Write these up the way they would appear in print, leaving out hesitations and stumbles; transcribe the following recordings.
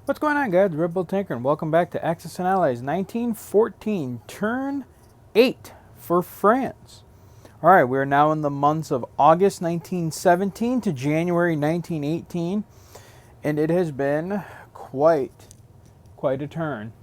What's going on, guys? Red Bull Tanker, and welcome back to Axis and Allies 1914, turn 8 for France. Alright, we are now in the months of August 1917 to January 1918, and it has been quite a turn.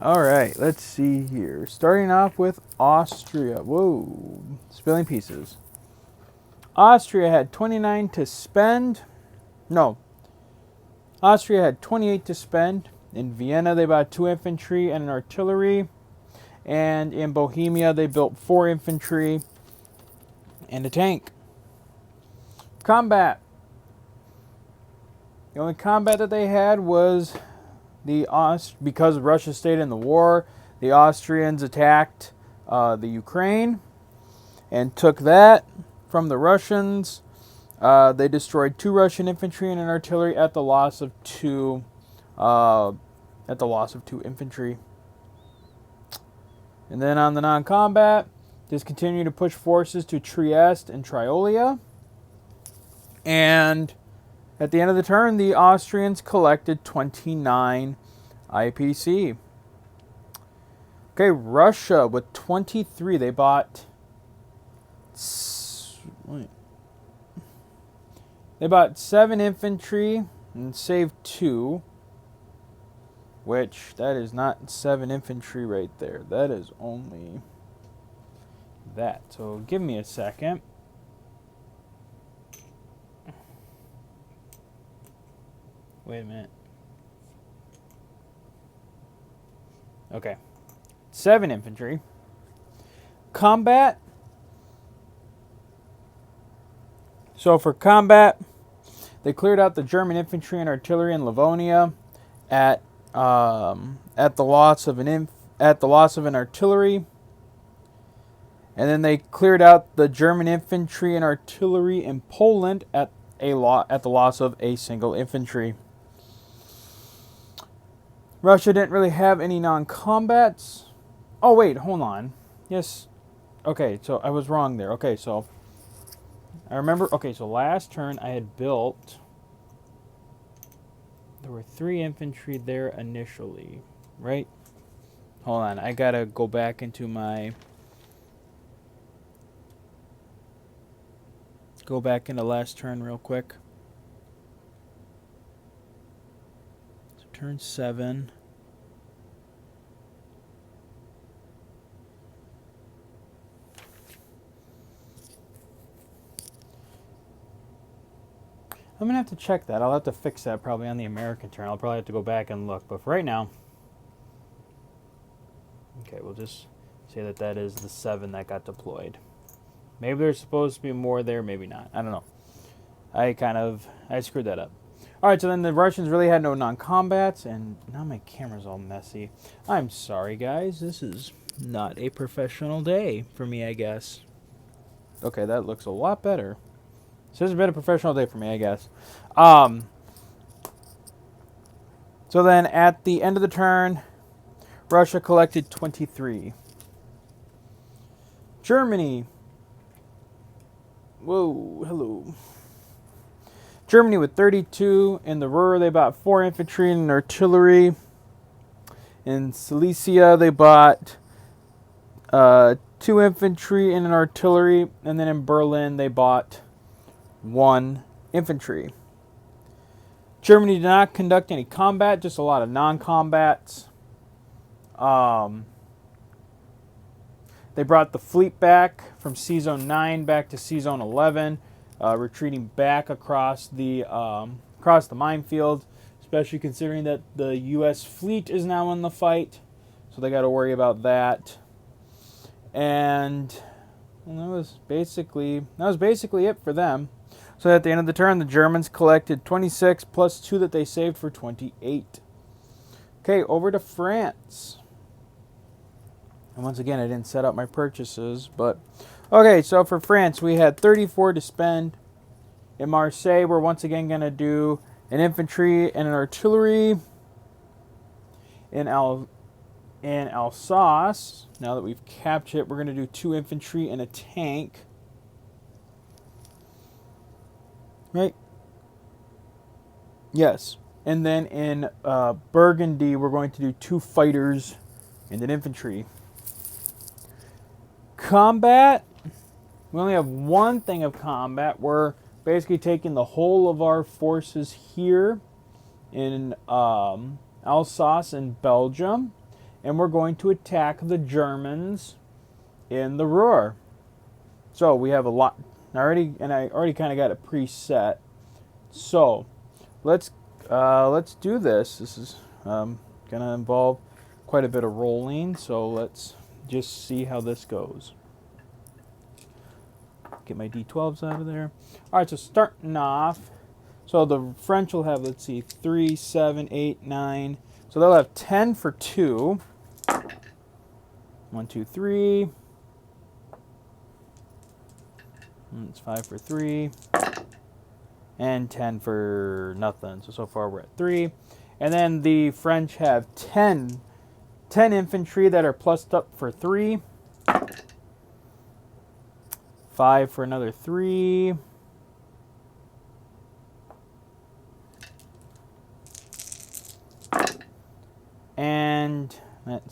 Alright, let's see here. Starting off with Austria. Whoa, spilling pieces. Austria had 29 to spend. No. Austria had 28 to spend. In Vienna, they bought 2 infantry and an artillery. And in Bohemia, they built 4 infantry and a tank. Combat. The only combat that they had was because Russia stayed in the war, the Austrians attacked the Ukraine and took that from the Russians. They destroyed 2 Russian infantry and an artillery at the loss of 2 infantry. And then on the non-combat, just continue to push forces to Trieste and Triolia. And at the end of the turn, the Austrians collected 29 IPC. Okay, Russia with 23. They bought... They bought 7 infantry and saved 2. Which, that is not 7 infantry right there. That is only that. So give me a second. Wait a minute. Okay. 7 infantry. Combat. So for combat, they cleared out the German infantry and artillery in Livonia at the loss of an artillery, and then they cleared out the German infantry and artillery in Poland at the loss of a single infantry. Russia didn't really have any non-combats. Oh wait, hold on. Yes. Okay, so I was wrong there. Okay, so I remember. Okay, so last turn I had built. There were 3 infantry there initially, right? Hold on, I gotta go back into my... Go back into last turn real quick. So turn 7. I'm going to have to check that. I'll have to fix that probably on the American turn. I'll probably have to go back and look. But for right now... Okay, we'll just say that is the 7 that got deployed. Maybe there's supposed to be more there, maybe not. I don't know. I screwed that up. Alright, so then the Russians really had no non-combats, and now my camera's all messy. I'm sorry, guys. This is not a professional day for me, I guess. Okay, that looks a lot better. So this has been a professional day for me, I guess. So then at the end of the turn, Russia collected 23. Germany. Whoa, hello. Germany with 32. In the Ruhr, they bought 4 infantry and an artillery. In Silesia, they bought 2 infantry and an artillery. And then in Berlin, they bought 1 infantry. Germany did not conduct any combat, just a lot of non-combats. They brought the fleet back from Sea Zone 9 back to Sea Zone 11, retreating back across the minefield, especially considering that the U.S. fleet is now in the fight, so they got to worry about that. And that was basically it for them. So at the end of the turn, the Germans collected 26 plus 2 that they saved for 28. Okay, over to France. And once again, I didn't set up my purchases, but... Okay, so for France, we had 34 to spend. In Marseille, we're once again going to do an infantry and an artillery. In Alsace, now that we've captured it, we're going to do 2 infantry and a tank. Right? Yes. And then in Burgundy, we're going to do 2 fighters and an infantry. Combat, we only have 1 thing of combat. We're basically taking the whole of our forces here in Alsace and Belgium, and we're going to attack the Germans in the Ruhr. So we have a lot already, and I already kind of got it preset. So let's do this. This is going to involve quite a bit of rolling, so let's just see how this goes. Get my D12s out of there. All right, so starting off, so the French will have, let's see, 3, 7, 8, 9. So they'll have 10 for 2. 1, 2, 3. It's 5 for 3. And 10 for nothing. So far we're at 3. And then the French have 10 infantry that are plussed up for 3. 5 for another 3. And that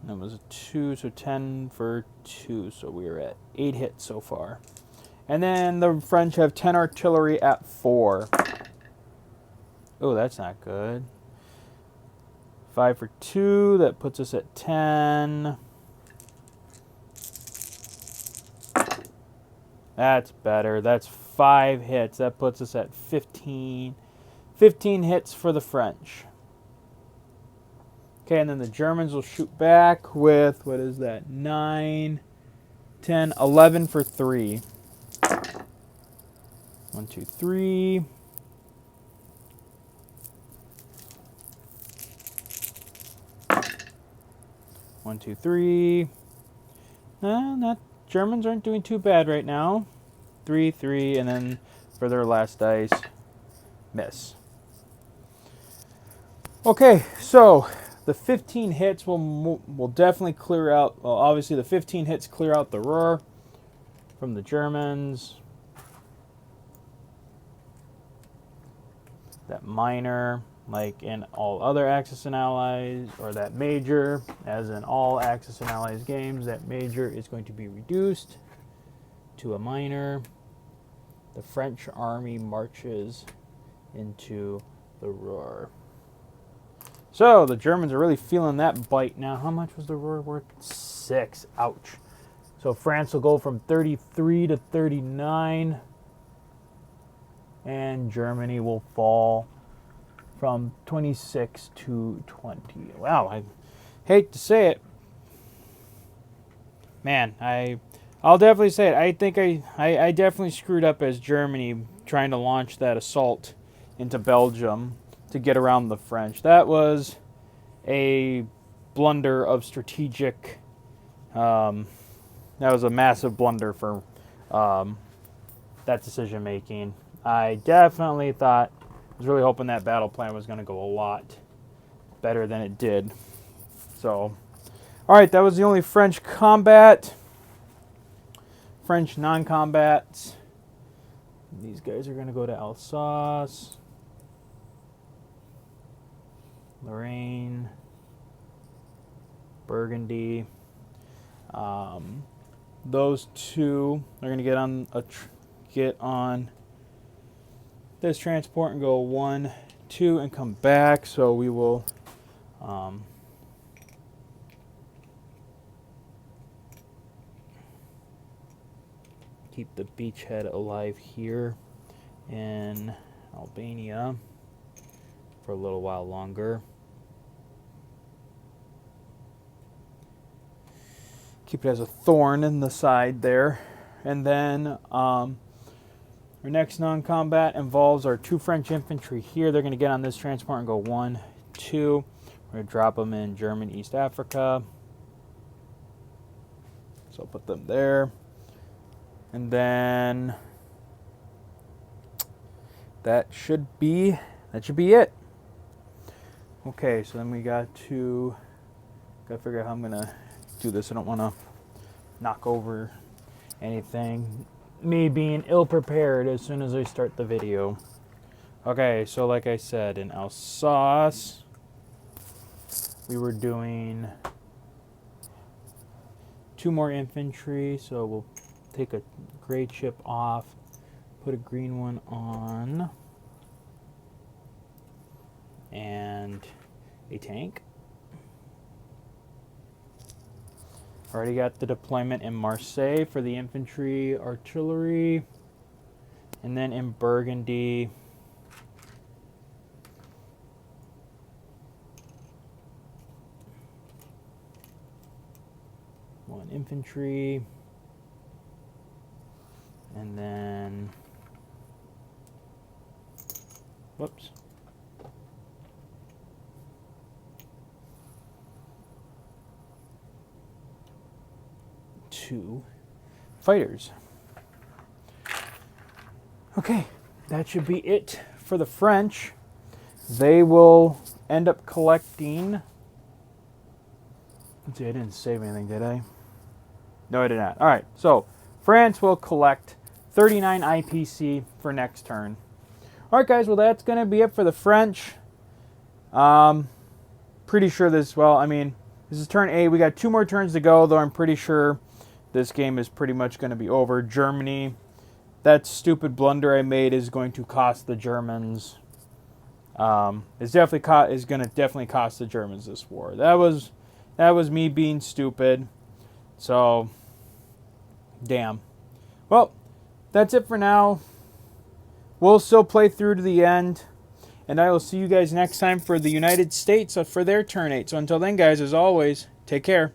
was a 2, so 10 for 2. So we are at 8 hits so far. And then the French have 10 artillery at 4. Oh, that's not good. 5 for 2, that puts us at 10. That's better. That's 5 hits. That puts us at 15. 15 hits for the French. Okay, and then the Germans will shoot back with, what is that, 9, 10, 11 for 3. 1, 2, 3. One, two, three. Germans aren't doing too bad right now. 3, 3, and then for their last dice, miss. Okay, so the 15 hits will definitely clear out. Well, obviously the 15 hits clear out the Ruhr from the Germans. That minor, like in all other Axis and Allies, or that major, as in all Axis and Allies games, that major is going to be reduced to a minor. The French army marches into the Ruhr. So the Germans are really feeling that bite now. How much was the Ruhr worth? 6. Ouch. So France will go from 33 to 39. And Germany will fall from 26 to 20. Wow, I hate to say it. Man, I'll definitely say it. I think I definitely screwed up as Germany trying to launch that assault into Belgium to get around the French. That was a blunder of strategic. That was a massive blunder for that decision making. I definitely was really hoping that battle plan was going to go a lot better than it did. So, all right, that was the only French combat. French non-combats. These guys are going to go to Alsace, Lorraine, Burgundy. Those two are going to get on this transport and go 1, 2, and come back. So we will keep the beachhead alive here in Albania for a little while longer. Keep it as a thorn in the side there. And then our next non-combat involves our 2 French infantry here. They're going to get on this transport and go 1, 2. We're going to drop them in German East Africa. So I'll put them there. And then that should be it. Okay, so then we got to figure out how I'm going to do this. I don't want to knock over anything. Me being ill-prepared as soon as I start the video. Okay, so like I said, in Alsace, we were doing 2 more infantry, so we'll take a gray chip off, put a green one on, and a tank. Already got the deployment in Marseille for the infantry artillery, and then in Burgundy, one infantry, and then, whoops, two fighters. Okay, that should be it for the French. They will end up collecting. Let's see, I didn't save anything, did I? No, I did not. All right, so France will collect 39 IPC for next turn. All right, guys, well, that's going to be it for the French. Pretty sure this, well, I mean, this is turn 8. We got 2 more turns to go, though I'm pretty sure this game is pretty much going to be over. Germany, that stupid blunder I made is going to cost the Germans. Is going to definitely cost the Germans this war. That was me being stupid. So, damn. Well, that's it for now. We'll still play through to the end. And I will see you guys next time for the United States for their turn 8. So until then, guys, as always, take care.